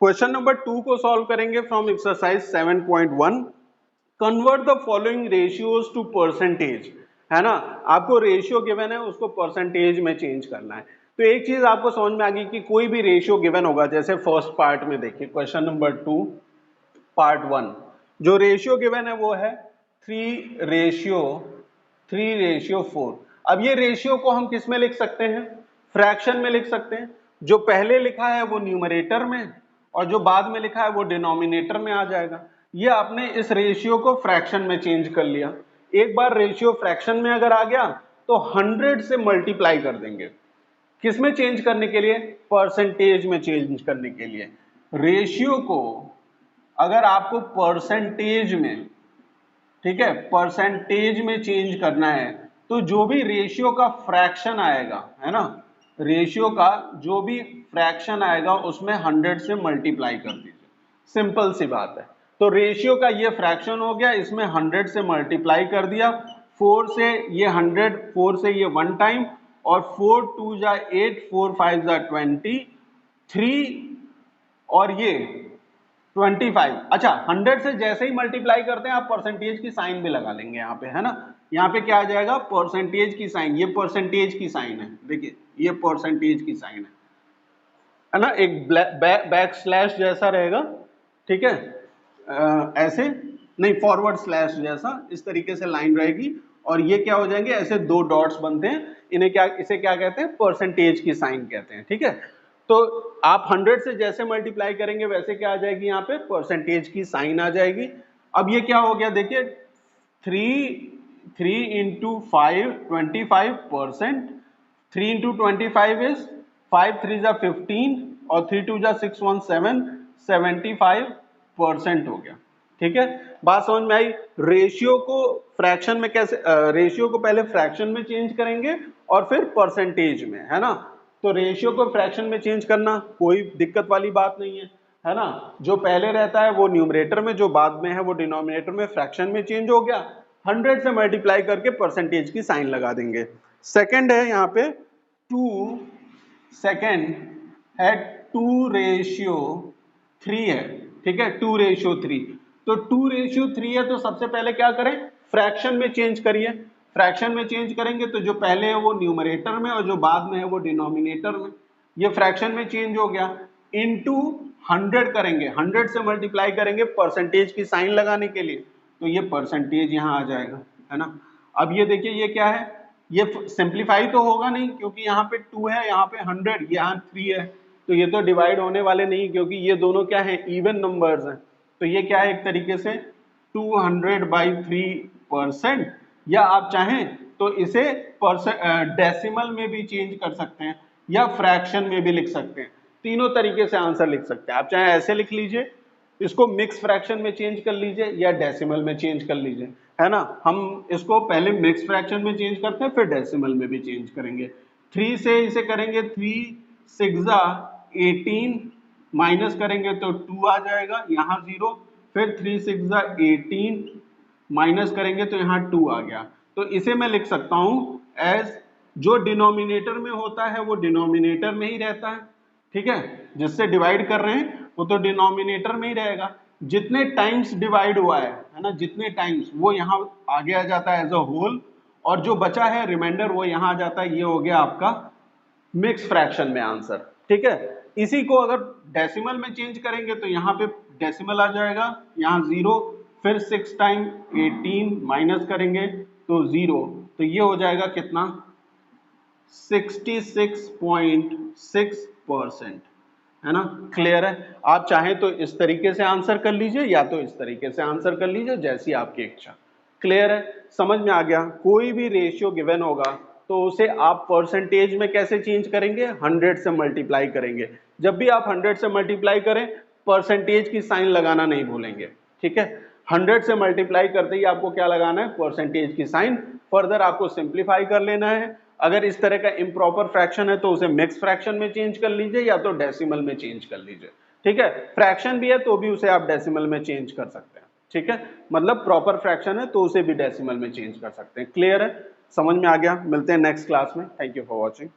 Question number 2 को solve करेंगे from exercise 7.1। Convert the following ratios to percentage, है ना। आपको रेशियो गिवन है, उसको परसेंटेज में चेंज करना है। तो एक चीज आपको समझ में आ गई कि कोई भी रेशियो गिवन होगा, जैसे फर्स्ट पार्ट में देखिए क्वेश्चन नंबर 2 पार्ट 1, जो रेशियो गिवन है वो है 3:4। अब ये रेशियो को हम किस में लिख सकते हैं? फ्रैक्शन में लिख सकते हैं। जो पहले लिखा है वो न्यूमरेटर में और जो बाद में लिखा है वो डिनोमिनेटर में आ जाएगा। ये आपने इस रेशियो को फ्रैक्शन में चेंज कर लिया। एक बार रेशियो फ्रैक्शन में अगर आ गया तो 100 से मल्टीप्लाई कर देंगे। किस में चेंज करने के लिए? परसेंटेज में चेंज करने के लिए। रेशियो को अगर आपको परसेंटेज में, ठीक है, परसेंटेज में चेंज करना है तो जो भी रेशियो का फ्रैक्शन आएगा, है ना, रेशियो का जो भी फ्रैक्शन आएगा उसमें 100 से मल्टीप्लाई कर दीजिए। सिंपल सी बात है। तो रेशियो का ये फ्रैक्शन हो गया, इसमें 100 से मल्टीप्लाई कर दिया। 4 से ये 100, 4 से ये 1 टाइम, और 4 2 जा 8, 4 5 जा 20, 3 और ये 25। अच्छा, 100 से जैसे ही मल्टीप्लाई करते हैं आप परसेंटेज की साइन भी लगा लेंगे यहाँ पे, है ना। यहाँ पे क्या आ जाएगा? परसेंटेज की साइन। ये परसेंटेज की साइन है, देखिए ये परसेंटेज की साइन है ना। एक बैक स्लैश जैसा रहेगा, ठीक है, ऐसे नहीं, फॉरवर्ड स्लैश जैसा इस तरीके से लाइन रहेगी, और ये क्या हो जाएंगे? ऐसे दो डॉट्स बनते हैं, इन्हें क्या, इसे क्या कहते हैं? परसेंटेज की साइन कहते हैं, ठीक है। तो आप 100 से जैसे मल्टीप्लाई करेंगे वैसे क्या आ जाएगी? यहाँ पे परसेंटेज की साइन आ जाएगी। अब ये क्या हो गया? देखिए 3 into 5 25%, 3 into 25 इज 5 3 जा 15 और 3 2 जा 6 1 7, 75% हो गया, ठीक है। बात समझ में आई? रेशियो को फ्रैक्शन में कैसे, रेशियो को पहले फ्रैक्शन में चेंज करेंगे और फिर परसेंटेज में, है ना। तो रेशियो को फ्रैक्शन में चेंज करना कोई दिक्कत वाली बात नहीं है ना। जो पहले रहता है वो न्यूमरेटर में, जो बाद में है वो डिनोमिनेटर में, फ्रैक्शन में चेंज हो गया। 100 से मल्टीप्लाई करके परसेंटेज की साइन लगा देंगे। सेकंड है यहाँ पे 2, सेकंड है 2:3 है, ठीक है, 2:3। तो 2:3 है तो सबसे पहले क्या करें? फ्रैक्शन में चेंज करिए। फ्रैक्शन में चेंज करेंगे तो जो पहले है वो न्यूमरेटर में और जो बाद में है वो डिनोमिनेटर में। ये फ्रैक्शन में चेंज हो गया। इनटू 100 करेंगे, 100 से मल्टीप्लाई करेंगे परसेंटेज की साइन लगाने के लिए, तो ये परसेंटेज यहाँ आ जाएगा, है ना। अब ये देखिए ये क्या है? ये सिंप्लीफाई तो होगा नहीं क्योंकि यहाँ पे 2 है, यहाँ पे 100, यहाँ 3 है, तो ये तो डिवाइड होने वाले नहीं क्योंकि ये दोनों क्या है? इवन नंबर्स हैं। तो ये क्या है? एक तरीके से 200/3%, या आप चाहें तो इसे डेसिमल में भी चेंज कर सकते हैं या फ्रैक्शन में भी लिख सकते हैं। तीनों तरीके से आंसर लिख सकते हैं। आप चाहे ऐसे लिख लीजिए, इसको मिक्स फ्रैक्शन में चेंज कर लीजिए या डेसिमल में चेंज कर लीजिए, है ना। हम इसको पहले मिक्स फ्रैक्शन में चेंज करते हैं, फिर डेसिमल में भी चेंज करेंगे। 3 से इसे करेंगे 3 6 18, माइनस करेंगे तो 2 आ जाएगा, यहाँ 0, फिर 3 6 18, माइनस करेंगे तो यहाँ 2 आ गया। तो इसे मैं लिख सकता हूं एज, जो डिनोमिनेटर में होता है वो डिनोमिनेटर में ही रहता है, ठीक है। जिससे डिवाइड कर रहे हैं वो तो डिनोमिनेटर में ही रहेगा। जितने टाइम्स डिवाइड हुआ है ना, जितने टाइम्स, वो यहाँ आगे आ जाता है एज अ होल, और जो बचा है रिमाइंडर वो यहाँ आ जाता है। ये हो गया आपका मिक्स फ्रैक्शन में आंसर, ठीक है। इसी को अगर डेसिमल में चेंज करेंगे तो यहाँ पे डेसिमल आ जाएगा, यहाँ 0, फिर 6 टाइम 18, माइनस करेंगे तो 0, तो ये हो जाएगा कितना? 66.6%, है ना। क्लियर है? आप चाहें तो इस तरीके से आंसर कर लीजिए या तो इस तरीके से आंसर कर लीजिए, जैसी आपकी इच्छा। क्लियर है? समझ में आ गया? कोई भी रेशियो गिवन होगा तो उसे आप परसेंटेज में कैसे चेंज करेंगे? 100 से मल्टीप्लाई करेंगे। जब भी आप 100 से मल्टीप्लाई करें, परसेंटेज की साइन लगाना नहीं भूलेंगे, ठीक है। 100 से मल्टीप्लाई करते ही आपको क्या लगाना है? परसेंटेज की साइन। फर्दर आपको सिंप्लीफाई कर लेना है। अगर इस तरह का इम्प्रॉपर फ्रैक्शन है तो उसे मिक्स फ्रैक्शन में चेंज कर लीजिए या तो डेसिमल में चेंज कर लीजिए, ठीक है। फ्रैक्शन भी है तो भी उसे आप डेसिमल में चेंज कर सकते हैं, ठीक है। मतलब प्रॉपर फ्रैक्शन है तो उसे भी डेसिमल में चेंज कर सकते हैं। क्लियर है? समझ में आ गया? मिलते हैं नेक्स्ट क्लास में। Thank you for watching.